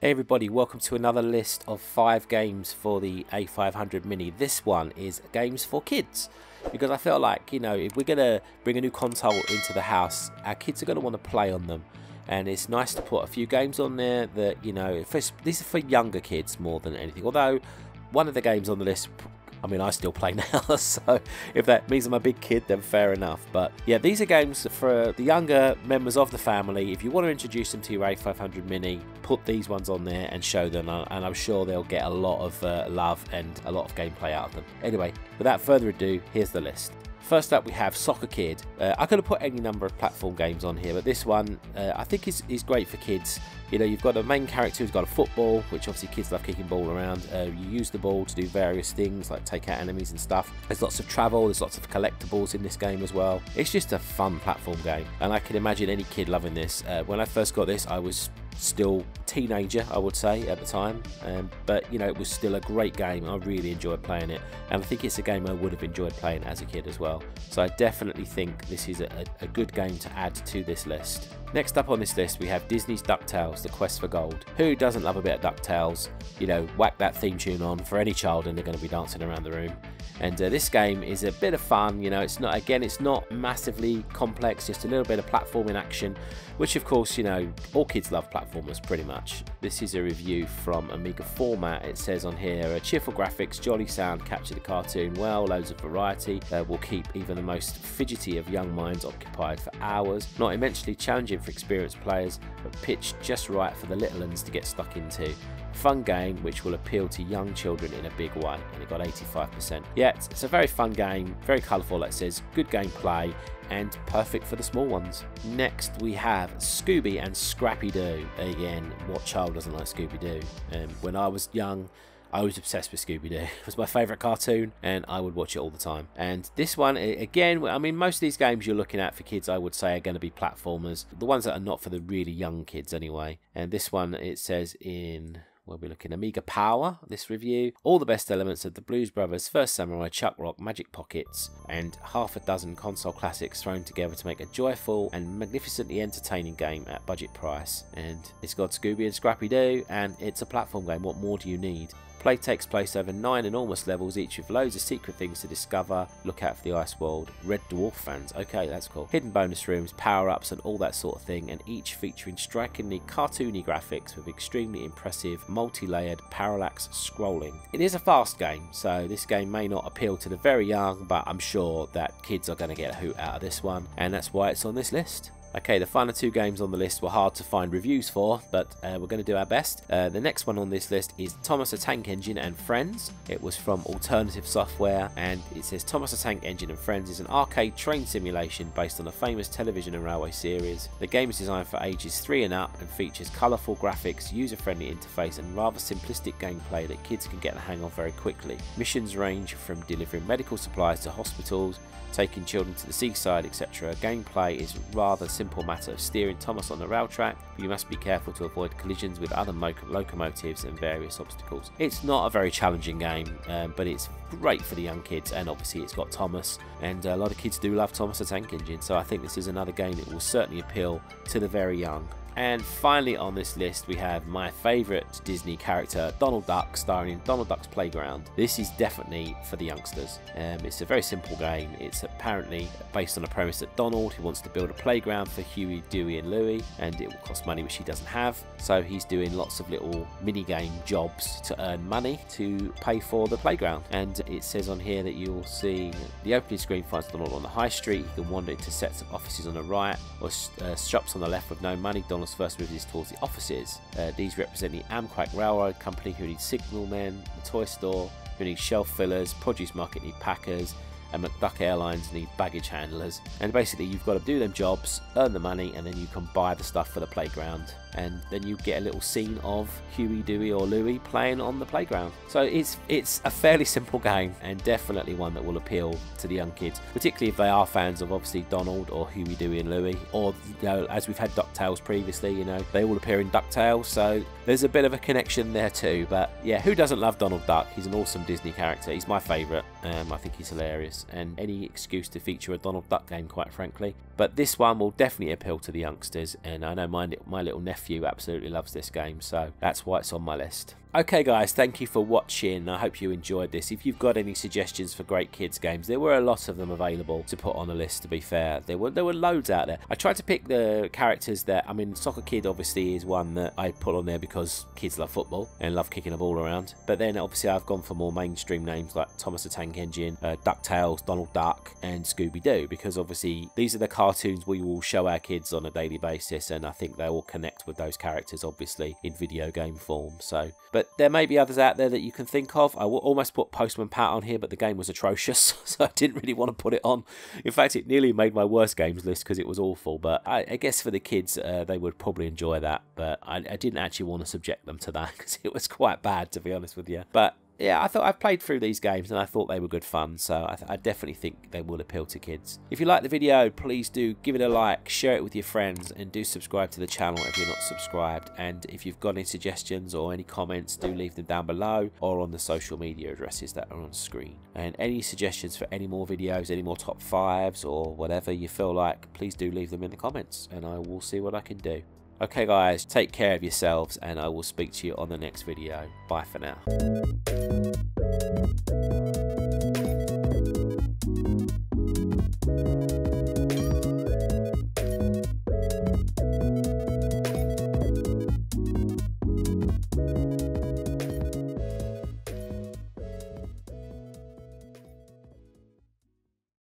Hey everybody, welcome to another list of 5 games for the A500 Mini. This one is games for kids, because I feel like, if we're going to bring a new console into the house, our kids are going to want to play on them. And it's nice to put a few games on there that, these are for younger kids more than anything. Although, one of the games on the list, I still play now, so if that means I'm a big kid, then fair enough. But yeah, these are games for the younger members of the family. If you want to introduce them to your A500 Mini, put these ones on there and show them, and I'm sure they'll get a lot of love and a lot of gameplay out of them. Anyway, without further ado, here's the list. First up, we have Soccer Kid. I could have put any number of platform games on here, but this one I think is great for kids. You've got a main character who's got a football, which obviously kids love kicking ball around. You use the ball to do various things, like take out enemies and stuff. There's lots of travel, there's lots of collectibles in this game as well. It's just a fun platform game, and I can imagine any kid loving this. When I first got this, I was still teenager, I would say, at the time, but it was still a great game. I really enjoyed playing it, and I think it's a game I would have enjoyed playing as a kid as well. So I definitely think this is a good game to add to this list. Next up on this list, we have Disney's DuckTales, The Quest for Gold. Who doesn't love a bit of DuckTales? Whack that theme tune on for any child and they're going to be dancing around the room. And this game is a bit of fun. It's not massively complex, just a little bit of platforming action, which of course, all kids love platformers pretty much. This is a review from Amiga Format. It says on here, cheerful graphics, jolly sound, capture the cartoon well, loads of variety, will keep even the most fidgety of young minds occupied for hours. Not immensely challenging for experienced players, but pitched just right for the little uns to get stuck into. Fun game which will appeal to young children in a big way, and it got 85%. Yeah, it's a very fun game, very colourful, like it says, good gameplay and perfect for the small ones. Next we have Scooby and Scrappy-Doo. Again, what child doesn't like Scooby-Doo? When I was young, I was obsessed with Scooby-Doo. It was my favourite cartoon and I would watch it all the time. And this one, again, most of these games you're looking at for kids, I would say, are going to be platformers. The ones that are not for the really young kids anyway. And this one, it says in... we'll be looking Amiga Power, this review. All the best elements of the Blues Brothers, First Samurai, Chuck Rock, Magic Pockets, and half a dozen console classics thrown together to make a joyful and magnificently entertaining game at budget price. And it's got Scooby and Scrappy-Doo, and it's a platform game. What more do you need? Play takes place over 9 enormous levels, each with loads of secret things to discover. Look out for the Ice World. Red Dwarf fans, okay, that's cool. Hidden bonus rooms, power-ups and all that sort of thing, and each featuring strikingly cartoony graphics with extremely impressive multi-layered parallax scrolling. It is a fast game, so this game may not appeal to the very young, but I'm sure that kids are going to get a hoot out of this one, and that's why it's on this list. Okay, the final 2 games on the list were hard to find reviews for, but we're going to do our best. The next one on this list is Thomas the Tank Engine and Friends. It was from Alternative Software, and it says Thomas the Tank Engine and Friends is an arcade train simulation based on a famous television and railway series. The game is designed for ages 3 and up and features colourful graphics, user-friendly interface and rather simplistic gameplay that kids can get the hang of very quickly. Missions range from delivering medical supplies to hospitals, taking children to the seaside, etc. Gameplay is rather simple matter of steering Thomas on the rail track, but you must be careful to avoid collisions with other locomotives and various obstacles. It's not a very challenging game, but it's great for the young kids, and obviously it's got Thomas, and a lot of kids do love Thomas the Tank Engine, so I think this is another game that will certainly appeal to the very young. And finally on this list we have my favourite Disney character, Donald Duck, starring in Donald Duck's Playground. This is definitely for the youngsters. It's a very simple game. It's apparently based on a premise that Donald, who wants to build a playground for Huey, Dewey and Louie, and it will cost money which he doesn't have, so he's doing lots of little mini-game jobs to earn money to pay for the playground. And it says on here that you'll see the opening screen finds Donald on the high street. He can wander into sets of offices on the right or shops on the left with no money. Donald's first move is towards the offices. These represent the Amquack Railroad Company, who need signalmen, the toy store, who need shelf fillers, produce market need packers, and McDuck Airlines need baggage handlers. And basically you've got to do them jobs, earn the money, and then you can buy the stuff for the playground. And then you get a little scene of Huey, Dewey or Louie playing on the playground. So it's a fairly simple game, and definitely one that will appeal to the young kids, particularly if they are fans of obviously Donald or Huey, Dewey and Louie, or as we've had DuckTales previously, they all appear in DuckTales, so there's a bit of a connection there too. But yeah, who doesn't love Donald Duck? He's an awesome Disney character. He's my favourite. I think he's hilarious, and any excuse to feature a Donald Duck game, quite frankly. But this one will definitely appeal to the youngsters, and I know my little nephew absolutely loves this game, so that's why it's on my list. Okay guys, thank you for watching. I hope you enjoyed this. If you've got any suggestions for great kids games, there were a lot of them available to put on the list, to be fair. There were loads out there. I tried to pick the characters that, I mean, Soccer Kid obviously is one that I put on there because kids love football and love kicking a ball around. But then obviously I've gone for more mainstream names like Thomas the Tank Engine, DuckTales, Donald Duck and Scooby-Doo, because obviously these are the cartoons we will show our kids on a daily basis, and I think they will connect with those characters obviously in video game form. So, but there may be others out there that you can think of. I almost put Postman Pat on here, but the game was atrocious, so I didn't really want to put it on. In fact, it nearly made my worst games list because it was awful, but I guess for the kids, they would probably enjoy that, but I didn't actually want to subject them to that because it was quite bad, to be honest with you. But yeah, I've played through these games and I thought they were good fun, so I definitely think they will appeal to kids. If you like the video, please do give it a like, share it with your friends, and do subscribe to the channel if you're not subscribed. And if you've got any suggestions or any comments, do leave them down below or on the social media addresses that are on screen. And any suggestions for any more videos, any more top 5s or whatever you feel like, please do leave them in the comments and I will see what I can do. Okay guys, take care of yourselves and I will speak to you on the next video. Bye for now.